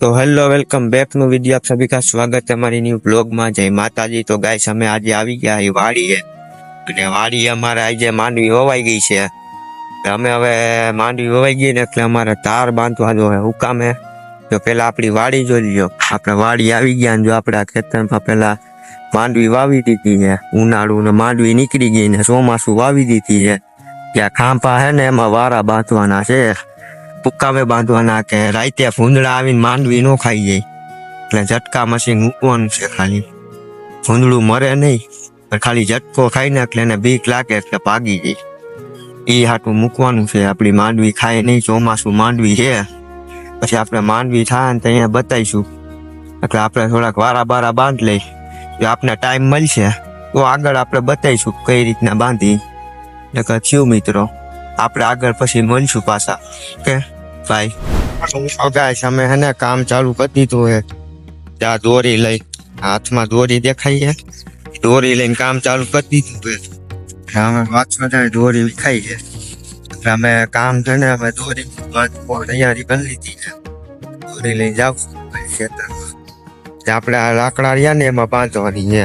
तो hello welcome back नो video आप सभी का स्वागत है हमारी न्यू ब्लॉग में। जय माताजी। तो गाइस અમે આજે આવી ગયા એ વાડીએ અને વાડી અમારે આજે માંડવી વવાઈ ગઈ છે। અમે હવે માંડવી વવાઈ ગઈ ને એટલે અમારે તાર બાંધવા જો હે હુકામે। તો પેલા આપણી વાડી જોઈ લ્યો, આપણે વાડી આવી ગયા ને જો આપણે ખેતરમાં પેલા માંડવી વાવી દીધી છે। ઉનાળુ ને માંડવી નીકળી ગઈ ને ચોમાસું વાવી દીધી છે। ત્યાં ખાંપા હે ને એમાં વારા બાંધવાના છે, પુક્કામે બાંધવાના કે રાતે ભૂંદડા આવીને માંડવી નો ખાઈ જાય એટલે ઝટકા મશીન મૂકવાનું છે। ખાલી ભૂંદડું મરે નહીં પણ ખાલી ઝટકો ખાઈ ને એટલે એને બીક લાગે એટલે ભાગી જાય, એ હાટું મૂકવાનું છે। આપણી માંડવી ખાય નહીં, ચોમાસું માંડવી છે। પછી આપણે માંડવી થાય ને તો અહીંયા બતાવીશું, એટલે આપણે થોડાક વારા બારા બાંધ લઈ, જો આપણે ટાઈમ મળશે તો આગળ આપણે બતાવીશું કઈ રીતના બાંધી। નકર થયું મિત્રો, આપણે આગળ પછી મળશું પાછા। Okay bye. ગાઈસ અમે હે ને કામ ચાલુ કરી દીધું હે, ત્યાં દોરી લઈ હાથમાં દોરી દેખાય છે, દોરી લઈને કામ ચાલુ કરી દીધું હે। અમે વાંચવા દોરી વિખાઈ છે એટલે અમે કામ છે ને અમે દોરી તૈયારી કરી લીધી છે, દોરી લઈને જાવ આપણે આ લાકડા રહ્યા ને એમાં બાંધવાની છે,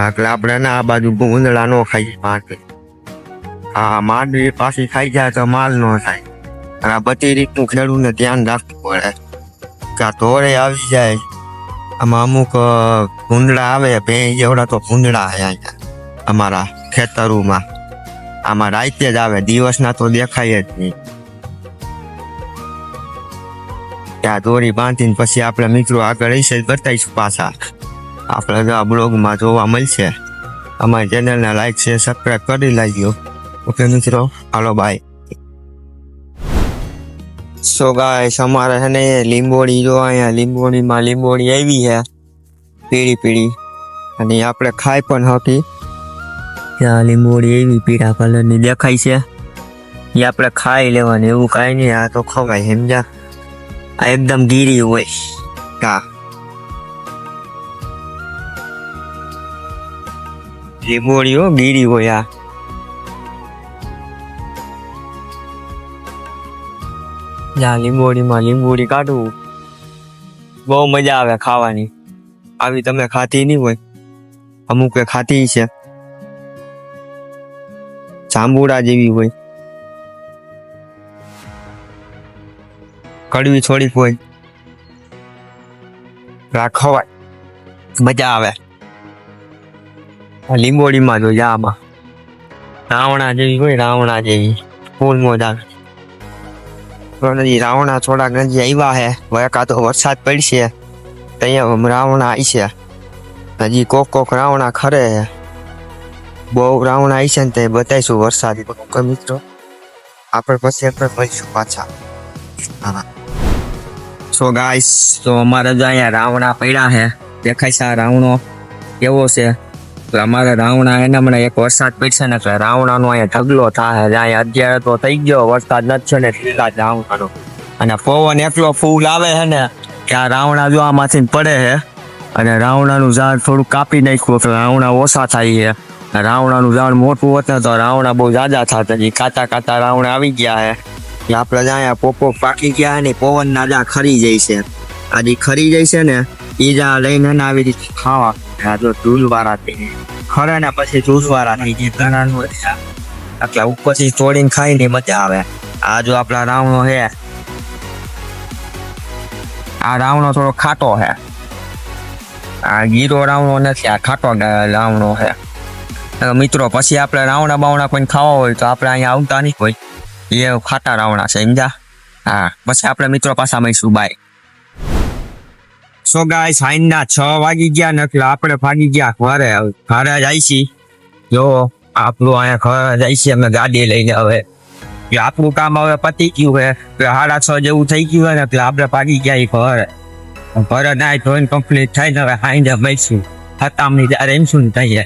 એટલે આપણે ને આ બાજુ ઉંદડા નો ખાઈ માંડવી। હા, માંડવી પાછી ખાઈ જાય તો માલ નો થાય, અને આ બધી રીતનું ખેડૂતને ધ્યાન રાખવું પડે કે આ ઢોરે આવી જાય, આમાં અમુક ભૂંદડા આવે, ભેંસ જેવડા તો ભૂંદડા છે અહીંયા અમારા ખેતરોમાં, આમાં રાતે જ આવે, દિવસના તો દેખાય જ નહીં। ત્યાં દોરી બાંધીને પછી આપણે મિત્રો આગળ રહીશે બતાવીશું પાછા, આપણે આ બ્લોગમાં જોવા મળશે। અમારી ચેનલને લાઈક છે સબસ્ક્રાઈબ કરી લાગજો। ઓકે મિત્રો, હાલો બાય। સો ગાઈસ અમારે છે ને લીંબોડી જો અહીંયા લીંબોડીમાં લીંબોડી આવી છે પીળી પીળી, અને આપણે ખાઈ પણ હતી। ત્યાં લીંબોડી એવી પીળા કલરની દેખાય છે, એ આપણે ખાઈ લેવાની, એવું કાંઈ નહીં, આ તો ખવાય સમજ્યા। આ એકદમ ગીરી હોય, કા લીંબોડી હો ગીરી હોય। આ લીંબોડીમાં લીંબોડી કાઢવું બહુ મજા આવે ખાવાની, આવી તમે ખાતી નહીં હોય, અમુક ખાતી છે, જાંબુડા જેવી હોય, કડવી થોડીક હોય, ખવાય મજા આવે। લીંબોડીમાં જો આમાં રાવણા જેવી હોય, રાવણા જેવી ફૂલ મજા આવે। રાવણા થોડાક નજી આવ્યા હે, એકાદો વરસાદ પડશે તો અહીંયા રાવણા આવી છે, હજી કોક રાવણા ખરે હે, બહુ રાવણા આવી છે ને તે બતાવીશું વરસાદ મિત્રો, આપણે પછી મળીશું પાછા। હા સો ગાઈસ, તો અમારે જો અહીંયા રાવણા પડ્યા છે, દેખાય છે આ રાવણો કેવો છે, તો અમારે રાવણા એના મને એક વરસાદ પડશે ને એટલે રાવણાનો અહીંયા ઢગલો થાય। અહીંયા અત્યારે તો થઈ ગયો વરસાદ નથી ને લીલા જ રાવણાનો, અને પવન એટલો ફૂલ આવે છે ને કે આ રાવણા જો આમાંથી પડે છે, અને રાવણાનું ઝાડ થોડું કાપી નાખ્યું એટલે રાવણા ઓછા થાય છે। રાવણાનું ઝાડ મોટું હોત ને તો રાવણા બહુ જાજા થાત, હજી કાચા કાચા રાવણા આવી ગયા છે, એટલે આપણે અહીંયા પોપો પાકી ગયા ને પવન ના જા ખરી જાય છે, આજે ખરી જાય છે ને એ જા લઈને આવી રીતે ખાવા, જો ધૂળવાળા થઈ ખરે ને પછી ધૂળવાળા થઈ જાય, એટલે ઉપરથી તોડીને ખાઈને મજા આવે। આ જો આપણા રાવણો છે, આ રાવણો થોડો ખાટો છે, આ ગીરો રાવણો નથી, આ ખાટો રાવણો છે મિત્રો। પછી આપણે રાવણા બાવણા કોઈ ખાવા હોય તો આપણે અહીંયા આવતા નહીં હોય, એ ખાટા રાવણા છે સમજા। હા, પછી આપણે મિત્રો પાછા મળીશું, બાય। સો ગાઈસ, સાંજના 6 વાગી ગયા ને એટલે આપણે ભાગી ગયા ઘરે જાય છીએ। જો આપણું અહીંયા ઘરે જાય છે, અમે ગાડી લઈને હવે આપણું કામ હવે પતી ગયું છે, 6:30 જેવું થઈ ગયું હોય ને એટલે આપણે ભાગી ગયા ઘરે નાઈ ધોઈને કમ્પ્લીટ થાય ને હવે સાંજે મળીશું, ખતમની ત્યારે એમ શું થઈએ,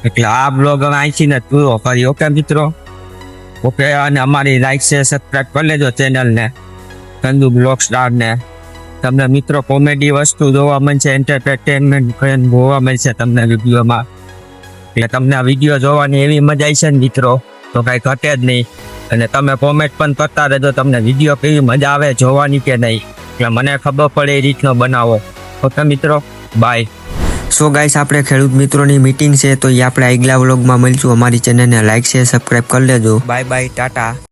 એટલે આ બ્લોગ હવે અહીંથી ને પૂરો કરી। ઓકે મિત્રો, ઓકે, અને અમારી લાઈક છે સબસ્ક્રાઈબ કરી લેજો ચેનલને ચંદુ બ્લોગ સ્ટારને। તમને મિત્રો કોમેડી વસ્તુ જોવા મળશે, એન્ટરટેનમેન્ટ જોવા મળશે તમને વિડીયોમાં, એટલે તમને આ વિડીયો જોવાની એવી મજા આવશે ને મિત્રો તો કાંઈ ઘટે જ નહીં। અને તમે કોમેન્ટ પણ કરતા રહેજો તમને વિડીયો કેવી મજા આવે જોવાની કે નહીં। એટલે મને ખબર પડે એ રીતનો બનાવો. ઓકે મિત્રો, બાય. સો ગાઈસ, આપણે ખેડૂત મિત્રોની મીટિંગ છે તો એ આપણે આગલા વ્લોગમાં મળીશું. અમારી ચેનલને લાઈક શેર સબસ્ક્રાઈબ કરી લેજો. Bye bye, Tata.